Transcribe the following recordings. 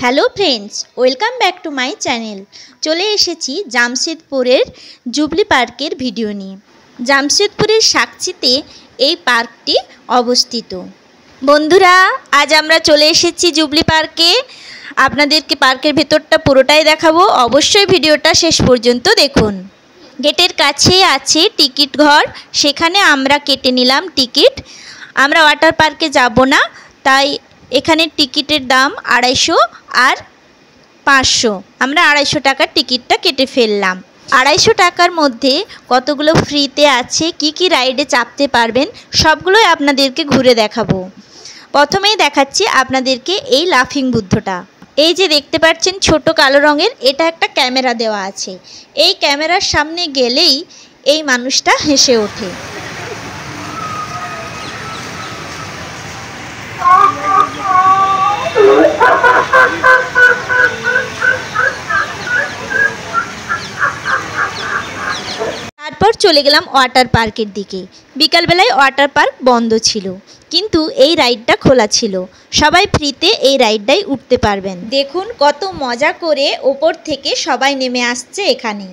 Hello friends, welcome back to my channel. চলে এসেছি জামশেদপুরের jubilee পার্কের ভিডিও নিয়ে। জামশেদপুরের সাকচিতে এই পার্কটি অবস্থিত। বন্ধুরা, আজ আমরা চলে এসেছি জুবলি পার্কে। আপনাদেরকে পার্কের ভেতরটা পুরোটাই দেখাবো, অবশ্যই ভিডিওটা শেষ পর্যন্ত দেখুন। গেটের কাছেই আছে টিকিট ঘর, সেখানে আমরা কেটে নিলাম টিকিট। আমরা ওয়াটার পার্কে যাব না, তাই এখানে টিকিটের দাম 250 আর 500। আমরা 250 টাকার টিকিটটা কেটে ফেললাম। 250 টাকার মধ্যে কতগুলো ফ্রিতে আছে, কি কি রাইডে চাপতে পারবেন সবগুলোই আপনাদেরকে ঘুরে দেখাবো। প্রথমেই দেখাচ্ছি আপনাদেরকে এই লাফিং বুদ্ধটা। এই যে দেখতে পাচ্ছেন ছোট কালো রঙের, এটা একটা ক্যামেরা দেওয়া আছে। এই ক্যামেরার সামনে গেলেই এই মানুষটা হেসে ওঠে। তারপর চলে গেলাম ওয়াটার পার্কের দিকে। বিকালবেলায় ওয়াটার পার্ক বন্ধ ছিল, কিন্তু এই রাইডটা খোলা ছিল। সবাই ফ্রিতে এই রাইডটাই উঠতে পারবেন। দেখুন কত মজা করে ওপর থেকে সবাই নেমে আসছে এখানে।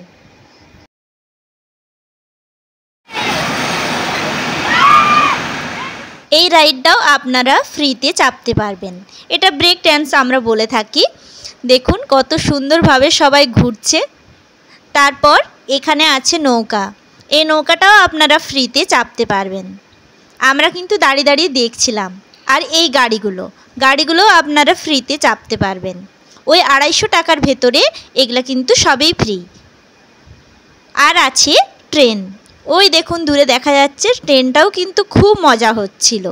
এই রাইডটাও আপনারা ফ্রিতে চাপতে পারবেন। এটা ব্রেক ড্যান্স আমরা বলে থাকি। দেখুন কত সুন্দরভাবে সবাই ঘুরছে। তারপর এখানে আছে নৌকা। এই নৌকাটাও আপনারা ফ্রিতে চাপতে পারবেন। আমরা কিন্তু দাঁড়িয়ে দাঁড়িয়ে দেখছিলাম। আর এই গাড়িগুলো আপনারা ফ্রিতে চাপতে পারবেন। ওই 250 টাকার ভেতরে এগুলা কিন্তু সবই ফ্রি। আর আছে ট্রেন। ওই দেখুন দূরে দেখা যাচ্ছে, ট্রেনটাও কিন্তু খুব মজা হচ্ছিল।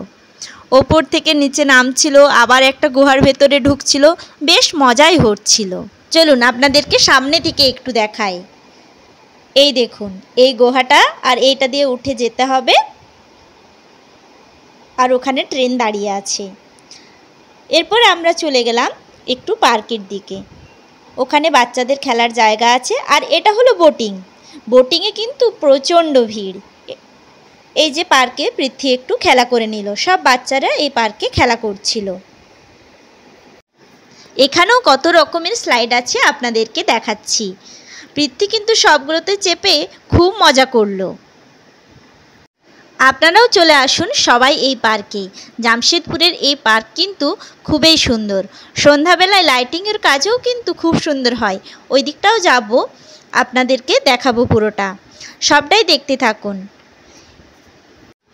ওপর থেকে নিচে নামছিল, আবার একটা গুহার ভেতরে ঢুকছিল, বেশ মজাই হচ্ছিল। চলুন আপনাদেরকে সামনে থেকে একটু দেখাই। এই দেখুন এই গুহাটা, আর এইটা দিয়ে উঠে যেতে হবে। আর ওখানে ট্রেন দাঁড়িয়ে আছে। এরপর আমরা চলে গেলাম একটু পার্কের দিকে। ওখানে বাচ্চাদের খেলার জায়গা আছে। আর এটা হলো বোটিংয়ে কিন্তু প্রচণ্ড ভিড়। এই যে পার্কে পৃথ্বী একটু খেলা করে নিল। সব বাচ্চারা এই পার্কে খেলা করছিল। এখানেও কত রকমের স্লাইড আছে আপনাদেরকে দেখাচ্ছি। পৃথ্বী কিন্তু সবগুলোতে চেপে খুব মজা করলো। আপনারাও চলে আসুন সবাই এই পার্কে। জামশেদপুরের এই পার্ক কিন্তু খুবই সুন্দর। সন্ধ্যাবেলায় লাইটিংয়ের কাজও কিন্তু খুব সুন্দর হয়। ওই দিকটাও যাব, আপনাদেরকে দেখাবো পুরোটা। সবটাই দেখতে থাকুন।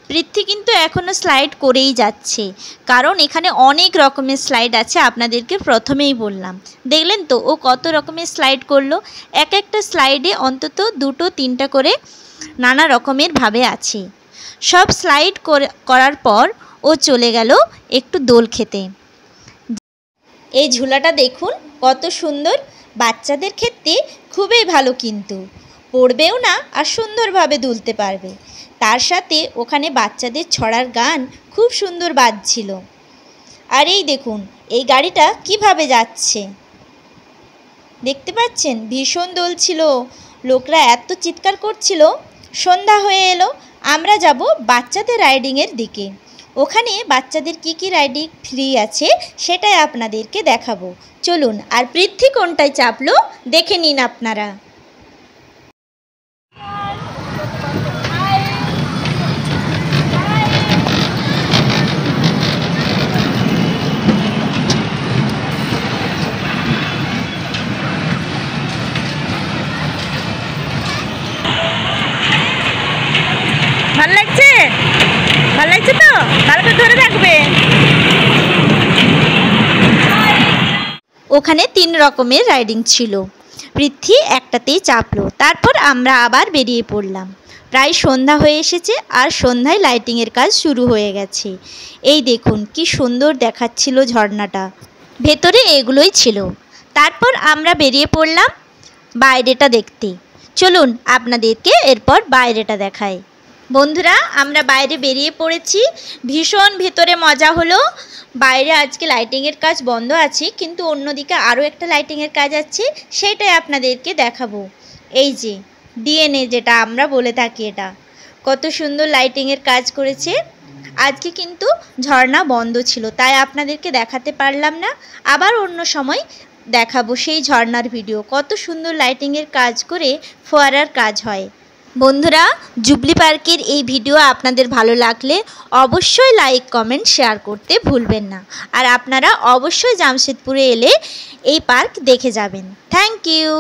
পৃথ্বী কিন্তু এখনও স্লাইড করেই যাচ্ছে, কারণ এখানে অনেক রকমের স্লাইড আছে। আপনাদেরকে প্রথমেই বললাম, দেখলেন তো ও কত রকমের স্লাইড করলো। এক একটা স্লাইডে অন্তত 2-3টা করে নানা রকমের ভাবে আছে। সব স্লাইড করার পর ও চলে গেল একটু দোল খেতে। এই ঝুলাটা দেখুন কত সুন্দর, বাচ্চাদের ক্ষেত্রে খুবই ভালো, কিন্তু পড়বেও না আর সুন্দরভাবে দুলতে পারবে। তার সাথে ওখানে বাচ্চাদের ছড়ার গান খুব সুন্দর বাজছিল। আর এই দেখুন এই গাড়িটা কিভাবে যাচ্ছে, দেখতে পাচ্ছেন? ভীষণ দোলছিল, লোকরা এত চিৎকার করছিল। সন্ধ্যা হয়ে এলো, আমরা যাব বাচ্চাদের রাইডিংয়ের দিকে। ওখানে বাচ্চাদের কি কি রাইডিং ফ্রি আছে সেটাই আপনাদেরকে দেখাবো। চলুন। আর পৃথ্বী কোনটায় চাপলো দেখে নিন আপনারা। ভালো লাগছে? ভালো লাগছে তো? ভালো করে ধরে রাখবে। ওখানে 3 রকমের রাইডিং ছিল। পৃথ্বী একটাতেই চাপলো। তারপর আমরা আবার বেরিয়ে পড়লাম। প্রায় সন্ধ্যা হয়ে এসেছে, আর সন্ধ্যায় লাইটিংয়ের কাজ শুরু হয়ে গেছে। এই দেখুন কি সুন্দর দেখাচ্ছিল ঝর্ণাটা। ভেতরে এগুলোই ছিল। তারপর আমরা বেরিয়ে পড়লাম বাইরেটা দেখতে। চলুন আপনাদেরকে এরপর বাইরেটা দেখাই। বন্ধুরা, আমরা বাইরে বেরিয়ে পড়েছি। ভীষণ ভেতরে মজা হলো। বাইরে আজকে লাইটিংয়ের কাজ বন্ধ আছে, কিন্তু অন্যদিকে আরও একটা লাইটিংয়ের কাজ আছে, সেটাই আপনাদেরকে দেখাবো। এই যে ডিএনএ যেটা আমরা বলে থাকি, এটা কত সুন্দর লাইটিংয়ের কাজ করেছে। আজকে কিন্তু ঝর্ণা বন্ধ ছিল, তাই আপনাদেরকে দেখাতে পারলাম না। আবার অন্য সময় দেখাবো সেই ঝর্ণার ভিডিও। কত সুন্দর লাইটিংয়ের কাজ করে ফোয়ারার কাজ হয়। বন্ধুরা, জুবলি পার্কের এই ভিডিও আপনাদের ভালো লাগলে অবশ্যই লাইক কমেন্ট শেয়ার করতে ভুলবেন না। আর আপনারা অবশ্যই জামশেদপুরে এলে এই পার্ক দেখে যাবেন। Thank you.